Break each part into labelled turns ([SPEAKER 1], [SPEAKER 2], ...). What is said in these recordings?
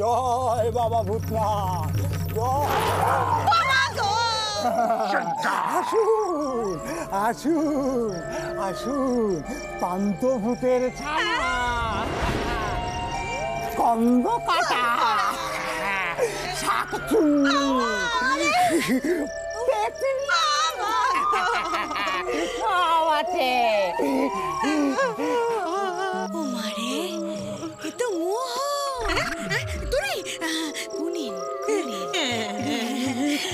[SPEAKER 1] জয় বাবা ভূতনাথ, আসুন আসুন আসুন, পান্তভূতের ছায়া, স্কন্দ কাটা, শাকচুন্নি, সব আছে।
[SPEAKER 2] ওমারে, এ তো মোহ।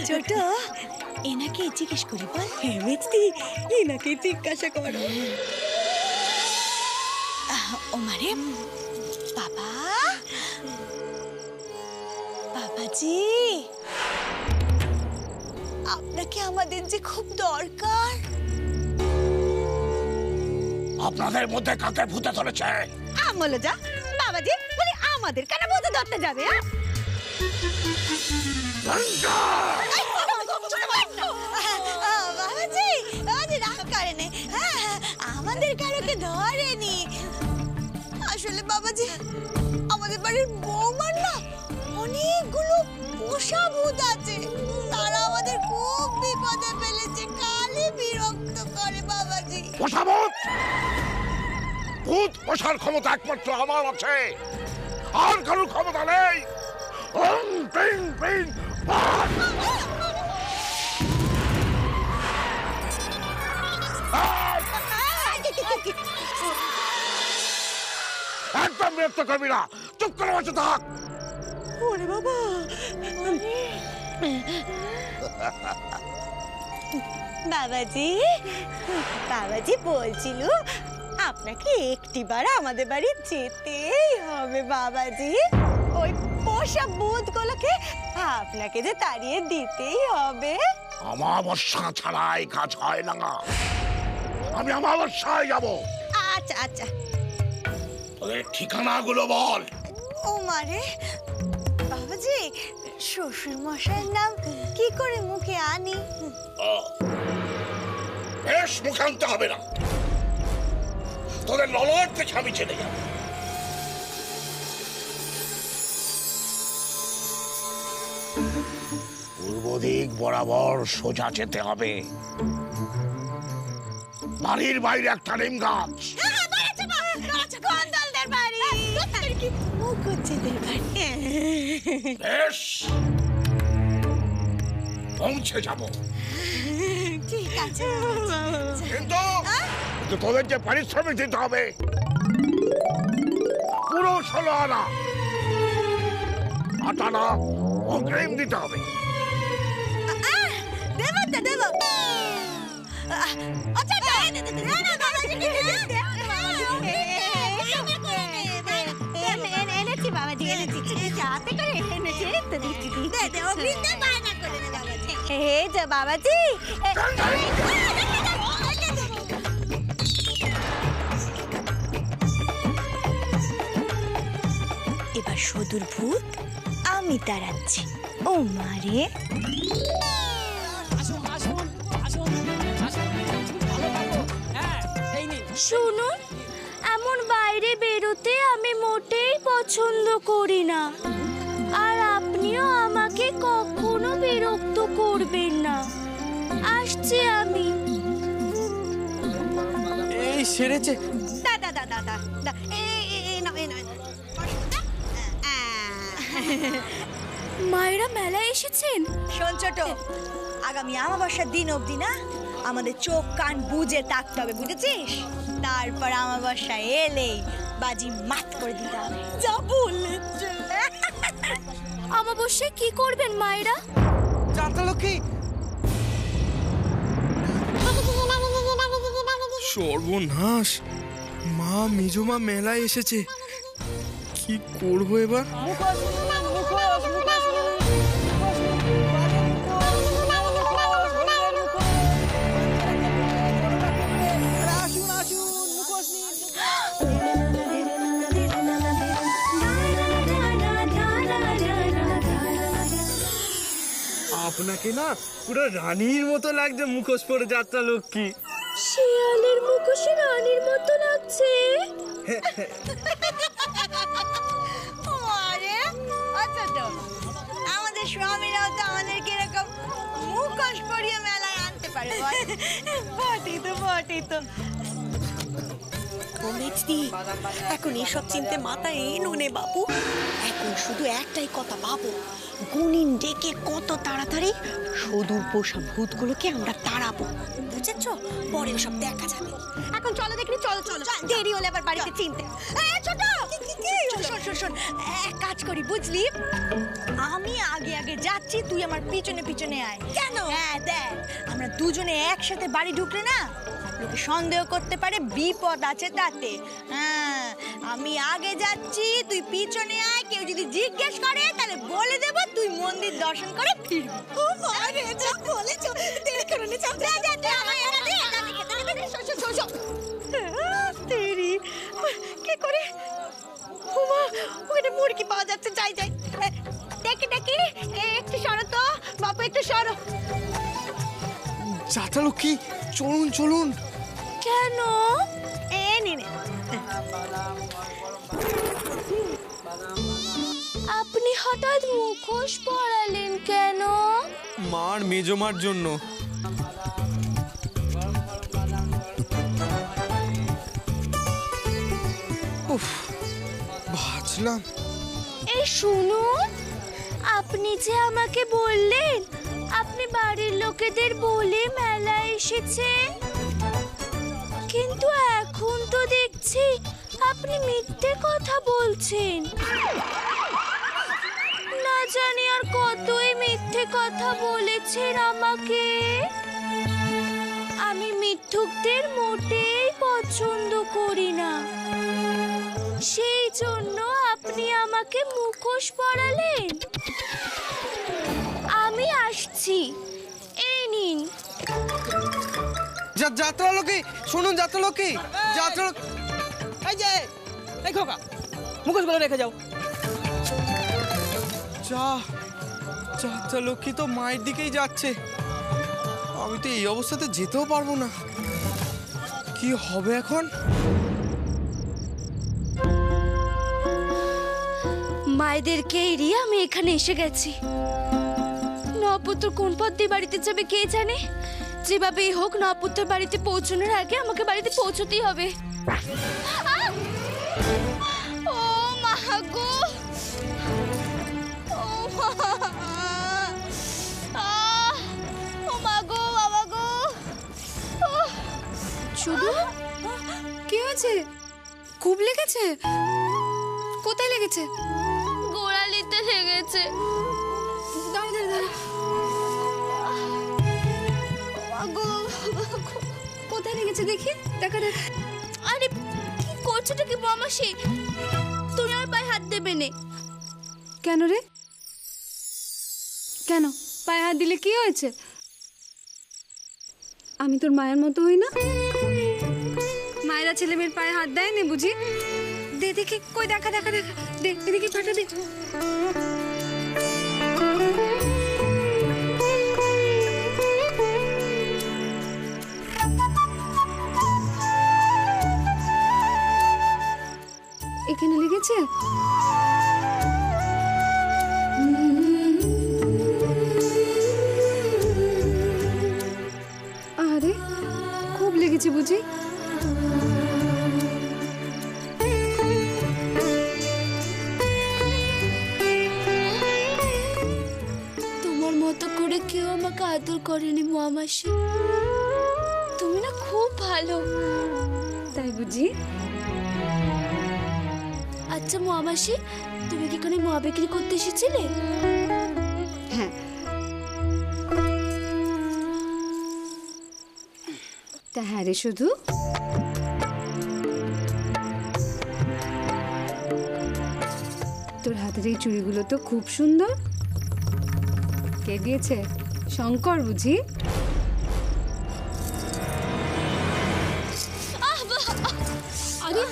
[SPEAKER 2] ছোট, এনাকে জিজ্ঞেস করি বল। হেমেছি, এনাকে জিজ্ঞাসা করো। ওমারে, বাবা, বাবাজি, আপনাকে আমাদের যে খুব দরকার।
[SPEAKER 3] আপনাদের মধ্যে কাকে ভূতে ধরেছে?
[SPEAKER 2] আমলে যা বাবাজি, বলি আমাদের কেন ভূতে ধরতে যাবে? বাবাজি, বাবাজি রাগ করেনি, আমাদের কারোকে ধরেনি। আসলে বাবাজি, আমাদের বাড়ির বৌমার না অনেকগুলো পোষা ভূত আছে, তারা আমাদের খুব বিপদে ফেলেছে, খালি বিরক্ত করে বাবাজি।
[SPEAKER 3] পোষা ভূত? ভূত পোষার ক্ষমতা একমাত্র আমার আছে, আর কারোর ক্ষমতা নেই। ওম পিং পিং পাক। একদম বিরক্ত করবি না, চুপ করে বসে থাক।
[SPEAKER 2] ওরে বাবা, বাবাজি, বাবাজি বলছিল আপনাকে একটিবার আমাদের বাড়ি যেতেই হবে বাবাজি। ওই পোষা ভূতগুলোকে আপনাকে যে তাড়িয়ে দিতেই হবে।
[SPEAKER 3] অমাবস্যা ছাড়াই কাজ হয় না, আমি অমাবস্যায় যাব।
[SPEAKER 2] আচ্ছা আচ্ছা,
[SPEAKER 3] তোদের ঠিকানাগুলো বল।
[SPEAKER 2] ও মারে বাবাজি, শ্বশুর মশাইয়ের নাম কি করে মুখে আনি?
[SPEAKER 3] বেশ, মুখে আনতে হবে না, তোদের ললট থেকে আমি চেনে যাব। পূর্ব দিক বরাবর সোজা যেতে হবে, বাড়ির বাইরে একটা নিম গাছ। বেশ, পৌঁছে যাব।
[SPEAKER 2] ঠিক আছে,
[SPEAKER 3] কিন্তু তোদের যে পারিশ্রমিক দিতে হবে পুরো 16 আনা, 8 আনা অগ্রিম দিতে হবে।
[SPEAKER 2] দেব তো দেব। আচ্ছা এনেছি বাবাজি, এনেছি, যাতে করে এনেছি তো দিচ্ছি। এই যে বাবাজি, এবার সদুর ভূত আমি তাড়াচ্ছি। ও মারে,
[SPEAKER 4] শুনুন, এমন বাইরে বেরোতে আমি মোটেই পছন্দ করি না, আর আপনিও আমাকে কখনো বিরক্ত করবেন না। আসছি আমি।
[SPEAKER 5] এই সেরেছে।
[SPEAKER 2] দাদা দাদা দাদা,
[SPEAKER 4] মায়েরা মেলায় এসেছেন?
[SPEAKER 2] শোন ছোট, আগামী অমাবস্যার দিন অবধি না আমাদের চোখ কান বুজে থাকতে হবে, বুঝেছিস? তারপর অমাবস্যা এলেই বাজি মাত করে দিতে হবে। যা বলেছে।
[SPEAKER 4] অমাবস্যায় কি করবেন মায়েরা?
[SPEAKER 5] চাঁদলক্ষ্মী, সর্বনাশ, মা মেজমা মেলায় এসেছে, কি করবো এবার? আপনাকে না পুরো রানীর মতো লাগছে মুখোশ পরে, যাত্রা লক্ষ্মী।
[SPEAKER 4] শিয়ালের মুখোশে রানীর মতো লাগছে।
[SPEAKER 2] আরে মুখোশ পরিয়ে মেলায় আনতে পারে বল? বটেই তো
[SPEAKER 6] মেজদি, এখন এসব চিনতে মাথায় এনো নে বাবু। এখন শুধু একটাই কথা ভাবো, গুনিন ডেকে কত তাড়াতাড়ি সদূর পোষা ভূতগুলোকে আমরা তাড়াবো, বুঝেছো? পরে ওসব দেখা যাবে।
[SPEAKER 2] এখন চলো দেখি, চলো দেরি হলে আবার বাড়িতে চিনতে। ছোট শোন এক কাজ করি বুঝলি, আমি আগে আগে যাচ্ছি, তুই আমার পিছনে পিছনে আয়।
[SPEAKER 6] কেন?
[SPEAKER 2] হ্যাঁ দেখ, আমরা দুজনে একসাথে বাড়ি ঢুকলে না লোকে সন্দেহ করতে পারে, বিপদ আছে তাতে। হ্যাঁ, আমি আগে যাচ্ছি, তুই পিছনে আয়। কেউ যদি জিজ্ঞেস করে তাহলে বলে দেব তুই মন্দির দর্শন করে ফিরবি।
[SPEAKER 6] ও মা রে, যা বলেছো, দেরি করো না, চাপ
[SPEAKER 2] যা, যা, যা, আমায় একা দে, একা দে, একা দে, শো। তেরি, কি করে? ওমা, ওখানে মুরগি পাওয়া যাচ্ছে, যাই দেখি একটু সরো তো বাপু, একটু সরো।
[SPEAKER 5] যাত্রালক্ষ্মী, চলুন।
[SPEAKER 4] কেন?
[SPEAKER 2] নে
[SPEAKER 4] আপনি হঠাৎ মুখোশ পরালেন কেন?
[SPEAKER 5] মার মেজমার জন্য। উফ, ভাবছিলাম।
[SPEAKER 4] এই শুনুন, আপনি যে আমাকে বললেন আপনি বাড়ির লোকেদের বলে মেলায় এসেছেন, কিন্তু এখন তো দেখছি আপনি মিথ্যে কথা বলছেন। না জানি আর কতই মিথ্যে কথা বলেছেন আমাকে। আমি মিথ্যুকদের মোটেই পছন্দ করি না, সেই জন্য আপনি আমাকে মুখোশ পরালেন। আমি আসছি, এই নিন।
[SPEAKER 5] যাত্রালক্ষ্মী, শুনুন যাত্রালক্ষ্মী,
[SPEAKER 7] এই যে, এই খোকা, মুখোশগুলো রেখে যাও।
[SPEAKER 5] যাত্রালক্ষ্মী তো মায়ের দিকেই যাচ্ছে। আমি তো এই অবস্থাতে যেতেও পারবো না। কি হবে এখন?
[SPEAKER 4] মায়েদেরকে এড়িয়ে আমি এখানে এসে গেছি। নপুত্র কোন পথ দিয়ে বাড়িতে যাবে কে জানে। যেভাবেই হোক নপুত্র বাড়িতে পৌঁছানোর আগে আমাকে বাড়িতে পৌঁছতেই হবে। ও মা গো, ও মা গো, বাবা গো।
[SPEAKER 8] শুধু কি হয়েছে? খুব লেগেছে? কোথায় লেগেছে?
[SPEAKER 4] গোড়ালিতে লেগেছে।
[SPEAKER 8] দাঁড়া। কোথায় লেগেছে দেখি, দেখা।
[SPEAKER 4] আরে কি করছোটা কি মামাসি? তুমি আমার পায়ে হাত দেবে নে।
[SPEAKER 8] কেন রে? কেন পায়ে হাত দিলে কি হয়েছে? আমি তোর মায়ের মতো হই না? মায়েরা ছেলে মেয়ের পায়ে হাত দেয় না বুঝি? দে দেখি, কই দেখা দে, দেখি ফাটা দে। এখানে লেগেছে? আরে খুব লেগেছে বুঝি?
[SPEAKER 4] তোমার মতো করে কেউ আমাকে আদর করেনি মামাসি। তুমি না খুব ভালো।
[SPEAKER 8] তাই বুঝি?
[SPEAKER 4] আচ্ছা মামাসি, তুমি কি কোনো মা বিক্রি করতে এসেছিলে?
[SPEAKER 8] হ্যাঁ। তা হ্যাঁ রে, শুধু তোর হাতের এই চুড়িগুলো তো খুব সুন্দর। কে দিয়েছে? শঙ্কর বুঝি?
[SPEAKER 4] আরে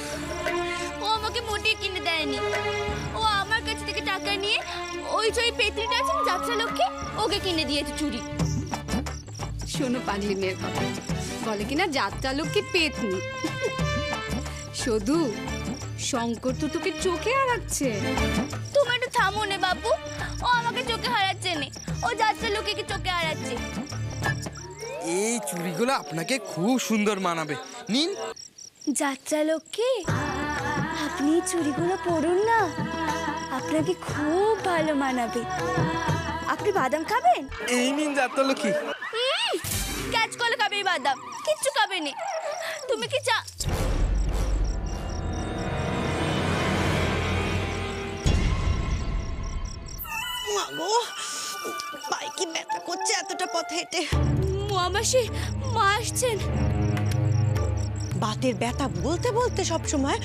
[SPEAKER 4] ও আমাকে মোটেই কিনে দেয়নি। ও আমার কাছ থেকে টাকা নিয়ে ওই যে পেত্রিটা আছে যাত্রালক্ষ্মী, ওকে কিনে দিয়েছে চুড়ি।
[SPEAKER 8] শোনো পাগলি মেয়ের কথা, বলে কিনা যাত্রালক্ষ্মী পেতনি। শুধু শঙ্কর তো তোকে চোখে হারাচ্ছে।
[SPEAKER 4] তুমি একটু থামো নে বাবু, ও আমাকে চোখে হারাচ্ছে নে, ও যাত্রালক্ষ্মীকে চোখে হারাচ্ছে।
[SPEAKER 5] এই চুড়িগুলো আপনাকে খুব সুন্দর মানাবে, নিন।
[SPEAKER 4] যাত্রা লক্ষ্মী, আপনি এই চুড়িগুলো পরুন না, আপনাকে খুব ভালো মানাবে। আপনি বাদাম খাবেন?
[SPEAKER 5] এই নিন যাত্রা লক্ষ্মী।
[SPEAKER 4] ক্যাচ করলে খাবে এই বাদাম, কিচ্ছু খাবে নি। তুমি কি চা
[SPEAKER 6] মাগো, পায়ে কি ব্যথা করছে এতটা পথ হেঁটে।
[SPEAKER 4] মামাসি, মা আসছেন।
[SPEAKER 6] বাতের ব্যথা বলতে বলতে সব সময়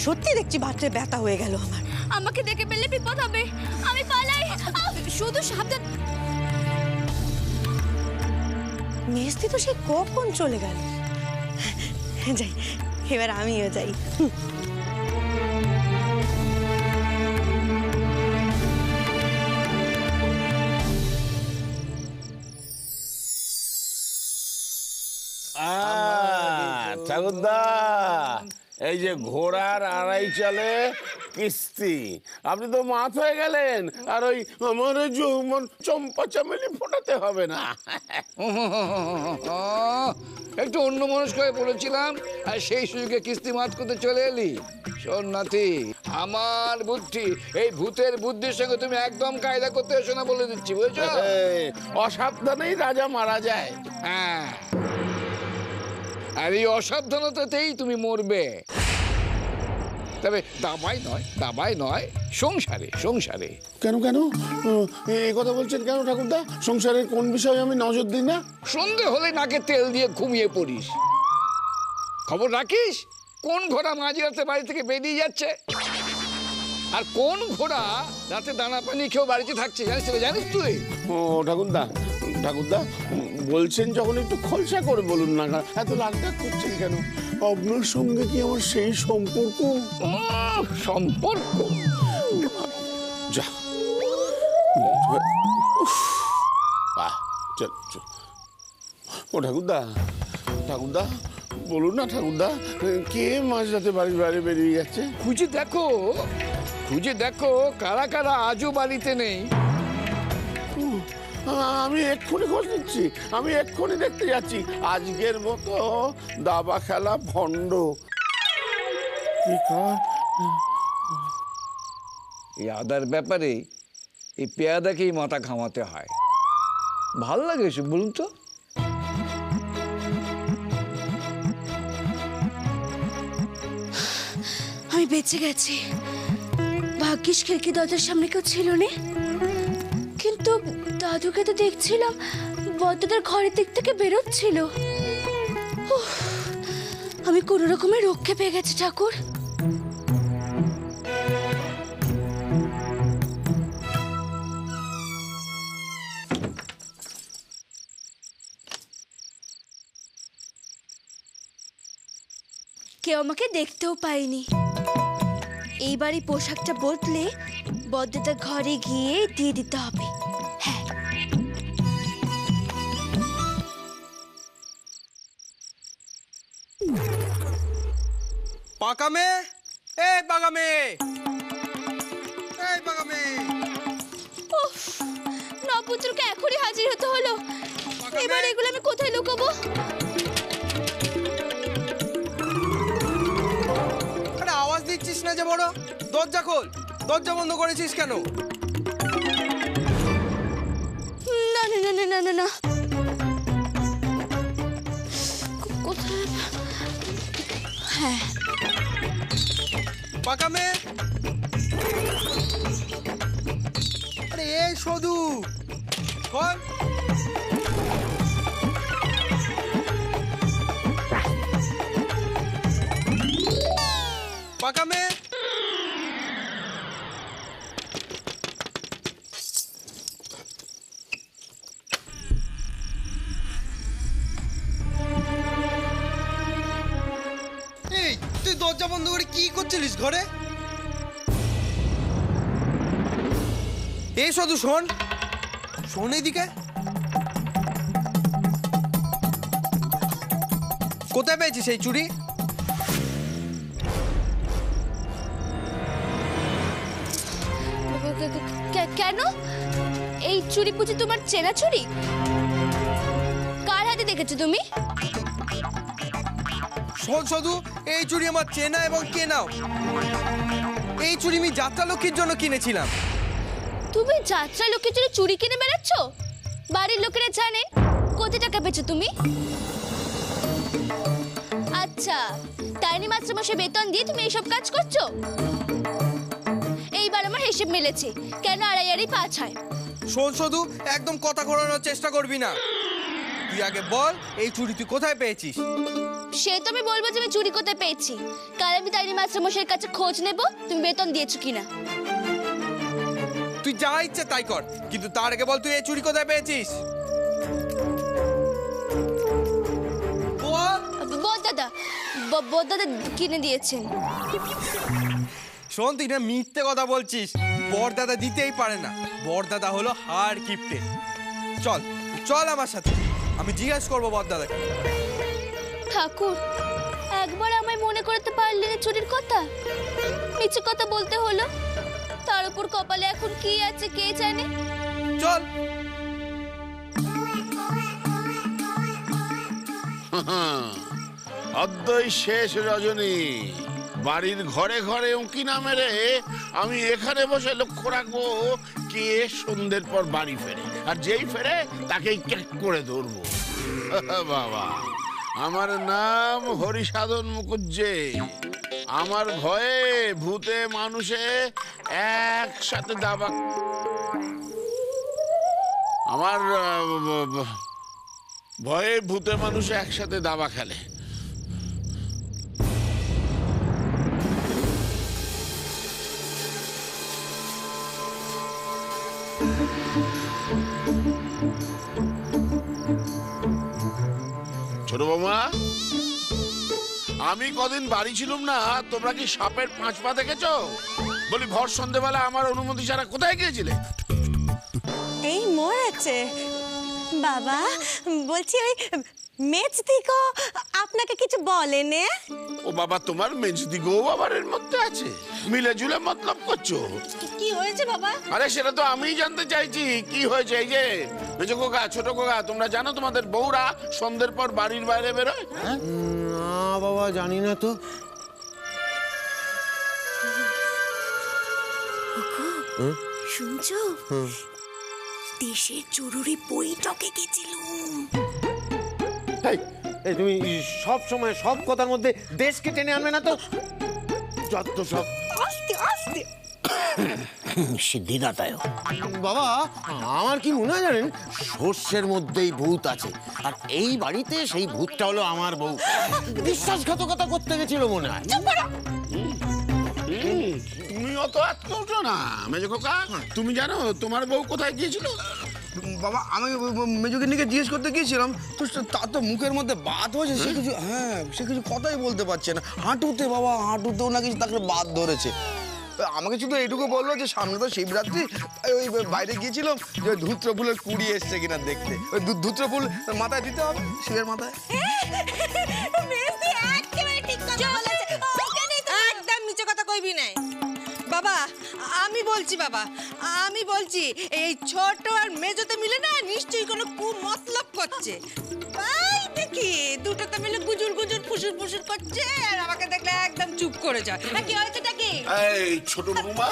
[SPEAKER 6] সত্যি দেখছি বাতের ব্যথা হয়ে গেল আমার।
[SPEAKER 4] আমাকে দেখে ফেললে বিপদ হবে, আমি পালাই। শুধু সাবধান।
[SPEAKER 6] মেস্তি তো সে কখন চলে গেল। যাই, এবার আমিও যাই।
[SPEAKER 9] ঠাকুরদা, এই যে ঘোড়ার আড়াই চালে কিস্তি, আপনি তো মাত হয়ে গেলেন, আর ওই আমার যৌবন চম্পা চামেলি ফোটাতে হবে না।
[SPEAKER 10] একটু অন্য মনস্ক হয়ে পড়েছিলাম, আর সেই সুযোগে কিস্তি মাছ করতে চলে এলি। শোন নাতি, আমার বুদ্ধি, এই ভূতের বুদ্ধির সঙ্গে তুমি একদম কায়দা করতে এসো না, বলে দিচ্ছি, বুঝছো?
[SPEAKER 9] অসাবধানেই রাজা মারা যায়।
[SPEAKER 10] হ্যাঁ, আর এই অসাবধানতাতেই তুমি মরবে। তবে দাবায় নয়, সংসারে সংসারে।
[SPEAKER 9] কেন কেন এই কথা বলছেন কেন ঠাকুরদা? সংসারের কোন বিষয়ে আমি নজর দিই না?
[SPEAKER 10] সন্ধে হলে নাকে তেল দিয়ে ঘুমিয়ে পড়িস। খবর রাখিস কোন ঘোড়া মাঝরাতে বাড়ি থেকে বেরিয়ে যাচ্ছে, আর কোন ঘোড়া রাতে দানা পানি খেয়েও বাড়িতে থাকছে, জানিস তুই?
[SPEAKER 9] ও ঠাকুরদা, বলছেন যখন একটু খোলসা করে বলুন না, এত রাগটাগ করছেন কেন? আপনার সঙ্গে কি আমার সেই সম্পর্ক?
[SPEAKER 10] সম্পর্ক?
[SPEAKER 9] যা, চল চল। ও ঠাকুরদা, বলুন না ঠাকুরদা, কে মাঝরাতে বাড়ির বাইরে বেরিয়ে যাচ্ছে?
[SPEAKER 10] খুঁজে দেখো কারা কারা আজও বাড়িতে নেই।
[SPEAKER 9] আমি এক্ষুনি খোঁজ নিচ্ছি, আমি এক্ষুনি দেখতে যাচ্ছি। আজকের মতো দাবা খেলা ভণ্ড।
[SPEAKER 10] এই আদার ব্যাপারে এই পেয়াদাকেই মাথা ঘামাতে হয়। ভাল লাগে এসব, বলুন তো?
[SPEAKER 4] আমি বেঁচে গেছি। ভাগ্যিস খিড়কি দরজার সামনে কেউ ছিল না, কিন্তু দাদুকে তো দেখছিলাম বদ্ধদার ঘরের দিক থেকে বেরোচ্ছিল। আমি কোনো রকমের রক্ষে পেয়ে গেছি ঠাকুর। কেউ আমাকে দেখতেও পায়নি। এইবারই পোশাকটা বদলে বদ্ধদার ঘরে গিয়ে দিয়ে দিতে হবে। হ্যাঁ,
[SPEAKER 5] পাকামে, এই পাকামে, এই পাকামে।
[SPEAKER 4] নপুত্রকে এখনই হাজির হতে হলো। এবার এগুলো আমি কোথায় লুকাবো?
[SPEAKER 5] আরে আওয়াজ দিচ্ছিস না যে বড়? দরজা খোল, দরজা বন্ধ করেছিস কেন?
[SPEAKER 4] না না না না না না, কোথায়? হ্যাঁ,
[SPEAKER 5] পাকামে। আরে এই সদু, খোল। পাকামে। এই তুই দরজা বন্ধ করে কি করছিলিস ঘরে? এই শুধু শোন, শোন এদিকে। কোথায় পেয়েছিস এই চুড়ি?
[SPEAKER 4] কেন? এই চুড়ি বুঝি তোমার চেনা চুড়ি? কার ডাকাতি দেখেছো তুমি?
[SPEAKER 5] শোন শুধু, এই চুড়ি আমার চেনা এবং কেনাও। এই চুড়ি আমি যাত্রা লক্ষ্মীর জন্য কিনেছিলাম।
[SPEAKER 4] তুমি যাত্রা লোকের জন্য চুরি কিনে বেড়াচ্ছ? বাড়ির লোকেরা জানে কত টাকা পেয়েছো তুমি? আচ্ছা, তাইনি মাস্টারমশাই বেতন দিয়ে তুমি এইসব কাজ করছো? এইবার আমার হিসেব মিলেছে, কেন আড়াই আড়াই 5 হয়।
[SPEAKER 5] শোন শুধু, একদম কথা ঘোরানোর চেষ্টা করবি না। তুই আগে বল, এই চুড়ি তুই কোথায় পেয়েছিস?
[SPEAKER 4] সে তো আমি বলবো যে আমি চুরি কোথায় পেয়েছি। কাল আমি তাইনি মাস্টারমশাইয়ের কাছে খোঁজ নেব তুমি বেতন দিয়েছো কিনা।
[SPEAKER 5] তুই যা ইচ্ছে তাই কর, কিন্তু তার আগে বল তুই এই চুড়ি কোথায় পেয়েছিস?
[SPEAKER 4] বড়দাদা কিনে দিয়েছেন।
[SPEAKER 5] শোন, তুই না মিথ্যে কথা বলছিস। বড়দাদা দিতেই পারে না, বড়দাদা হলো হার কিপ্টে। চল চল আমার সাথে, আমি জিজ্ঞাসা করবো বড়দাদাকে।
[SPEAKER 4] ঠাকুর, একবার আমায় মনে করতে পারলেন চুরির কথা? মিছে কথা বলতে হলো, তার উপর কপালে এখন কি আছে কে জানে।
[SPEAKER 5] চল।
[SPEAKER 9] অদ্যই শেষ রজনী। বাড়ির ঘরে ঘরে উঁকি না মেরে আমি এখানে বসে লক্ষ্য রাখবো কে সন্ধ্যের পর বাড়ি ফেরে, আর যেই ফেরে তাকেই ক্যাক করে ধরবো। বাবা, আমার নাম হরিসাধন মুখুজ্জে। আমার ভয়ে ভূতে মানুষে একসাথে দাবা, আমার ভয়ে ভূতে মানুষে একসাথে দাবা খেলে। ছোট বৌমা, আমি কদিন বাড়ি ছিলাম না, তোমরা কি সাপের 5 পা দেখেছো? বলি ভর সন্ধ্যেবেলা আমার অনুমতি ছাড়া কোথায় গিয়েছিলে?
[SPEAKER 6] এই মরেছে বাবা। বলছি ওই মেজদিগো আপনাকে কিছু বলেনে?
[SPEAKER 9] ও বাবা, তোমার মেজদি গো আবার এর মধ্যে আছে? মিলে ঝুলে মতলব করছো?
[SPEAKER 6] কি হয়েছে বাবা?
[SPEAKER 9] আরে সেটা তো আমিই জানতে চাইছি, কি হয়েছে। এই যে মেজো কোকা, ছোট কোকা, তোমরা জানো তোমাদের বউরা সন্ধ্যের পর বাড়ির বাইরে বেরোয়?
[SPEAKER 1] না বাবা, জানি না তো।
[SPEAKER 6] শুনছো, দেশের জরুরি বৈঠকে গেছিলুম।
[SPEAKER 1] এই তুমি সব সময় সব কথার মধ্যে দেশকে টেনে আনবে না তো। যত সব
[SPEAKER 6] আস্তে আস্তে
[SPEAKER 1] সিদ্ধিদাতায় বাবা, আমার কি মনে হয় জানেন, শস্যের মধ্যেই ভূত আছে, আর এই বাড়িতে সেই ভূতটা হলো আমার বউ। বিশ্বাসঘাতকতা করতে গেছিল মনে হয়।
[SPEAKER 9] তুমি অত আত্মটা না মেজো কোকা। তুমি জানো তোমার বউ কোথায় গিয়েছিল?
[SPEAKER 7] বাবা, আমি মেজুকে নিয়ে জিজ্ঞেস করতে গিয়েছিলাম, তো তার তো মুখের মধ্যে বাত হয়েছে। সে কিছু সে কিছু কথাই বলতে পারছে না। হাঁটুতে বাবা, হাঁটুতেও নাকি তাকে বাত ধরেছে। আমাকে শুধু এইটুকু বললো যে সামনে তো শিবরাত্রি, ওই বাইরে গিয়েছিলাম যে ধুত্র ফুলের কুড়ি এসছে কিনা দেখতে। ওই ধুত্র ফুল মাথায় দিতে হবে, শিবের মাথায়।
[SPEAKER 11] একদম নিচে কথা কইবি নাই বাবা। আমি বলছি বাবা, আমি বলছি এই ছোট আর মেজোতে মিলে না নিশ্চয়ই কোনো কুমতলব করছে। তাই দেখি দুটোতে মিলে গুজুর গুজুর ফুসুর ফুসুর করছে, আর আমাকে দেখলে একদম চুপ করে যায়। কি হয়েছে নাকি?
[SPEAKER 9] এই ছোট বৌমা,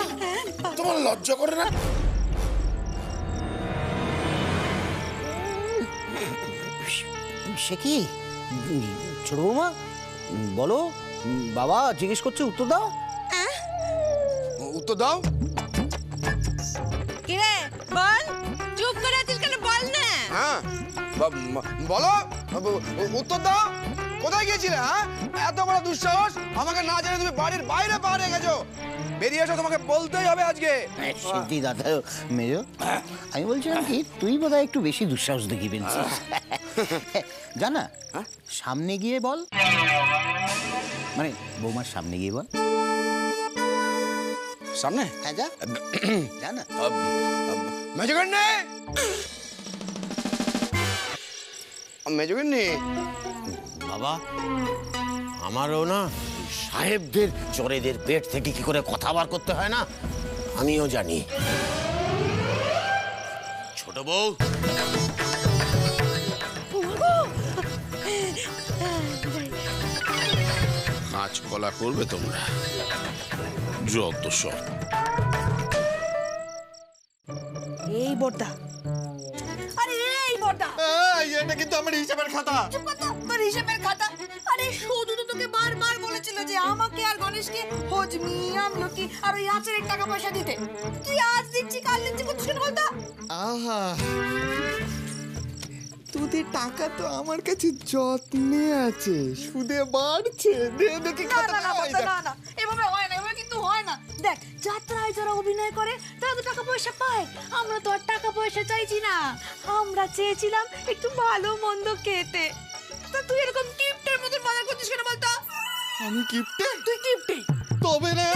[SPEAKER 9] তোমার লজ্জা করে না?
[SPEAKER 1] সে কি ছোট বৌমা, বলো বাবা জিজ্ঞেস করছে, উত্তর দাও।
[SPEAKER 7] উত্তর দাও।
[SPEAKER 11] কি রে বল, চুপ করে আছিস কেন? বল না।
[SPEAKER 7] হ্যাঁ বলো, উত্তর দাও। কোথায় গিয়েছিলে? হ্যাঁ, এত বড় দুঃসাহস, আমাকে না জানে তুমি বাড়ির বাইরে পা রেখেছো। বেরিয়ে এসো, তোমাকে বলতেই হবে আজকে।
[SPEAKER 1] সিদ্ধি দাদা মেজো, আমি বলছিলাম কি, তুই বোধহয় একটু বেশি দুঃসাহস দেখি ফেলছিস। জানা, সামনে গিয়ে বল, মানে বৌমার সামনে গিয়ে বল।
[SPEAKER 7] সামনে?
[SPEAKER 1] হ্যাঁ যা, জানা।
[SPEAKER 7] মেজোগিন্নি, মেজোগিন্নি।
[SPEAKER 1] বাবা, আমারও না সাহেবদের চোরেদের পেট থেকে কি করে কথা বার করতে হয় না আমিও জানি। ছোট বউ,
[SPEAKER 9] কাঁচকলা করবে তোমরা, যত সব।
[SPEAKER 11] এই বড়দা, আরে এই বড়দা,
[SPEAKER 5] এটা কিন্তু আমার হিসাবের খাতা।
[SPEAKER 11] চুপ কর তো, তোর হিসেবের খাতা। আরে শুধু তো তোকে বারবার বলেছিল যে আমাকে আর গণেশকে হজমি, আমলকি আর ওই আচারের টাকা পয়সা দিতে। তুই আজ দিচ্ছি কাল দিচ্ছি করছিস কেন বলতো?
[SPEAKER 5] আহা, তোদের টাকা তো আমার কাছে যত্নে আছে, সুদে বাড়ছে। দে দেখি
[SPEAKER 11] না না না বড়দা, না না, এভাবে হয় না, এভাবে কিন্তু হয় না। দেখ, যাত্রায় যারা অভিনয় করে তারা তো টাকা পয়সা পায়। আমরা তো আর টাকা পয়সা চাইছি না, আমরা চেয়েছিলাম একটু ভালো মন্দ খেতে। তা তুই এরকম গিফটের মতন বাজার করছিস কেন বলতো?
[SPEAKER 5] আমি কিপটে?
[SPEAKER 11] তুই গিফটে
[SPEAKER 5] তবে রে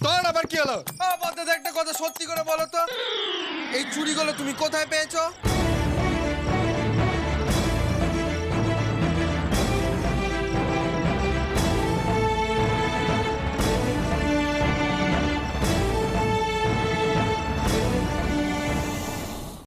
[SPEAKER 5] তোর আবার কি হলো? বড়দাদা একটা কথা সত্যি করে বলো তো, এই চুড়িগুলো তুমি কোথায় পেয়েছো?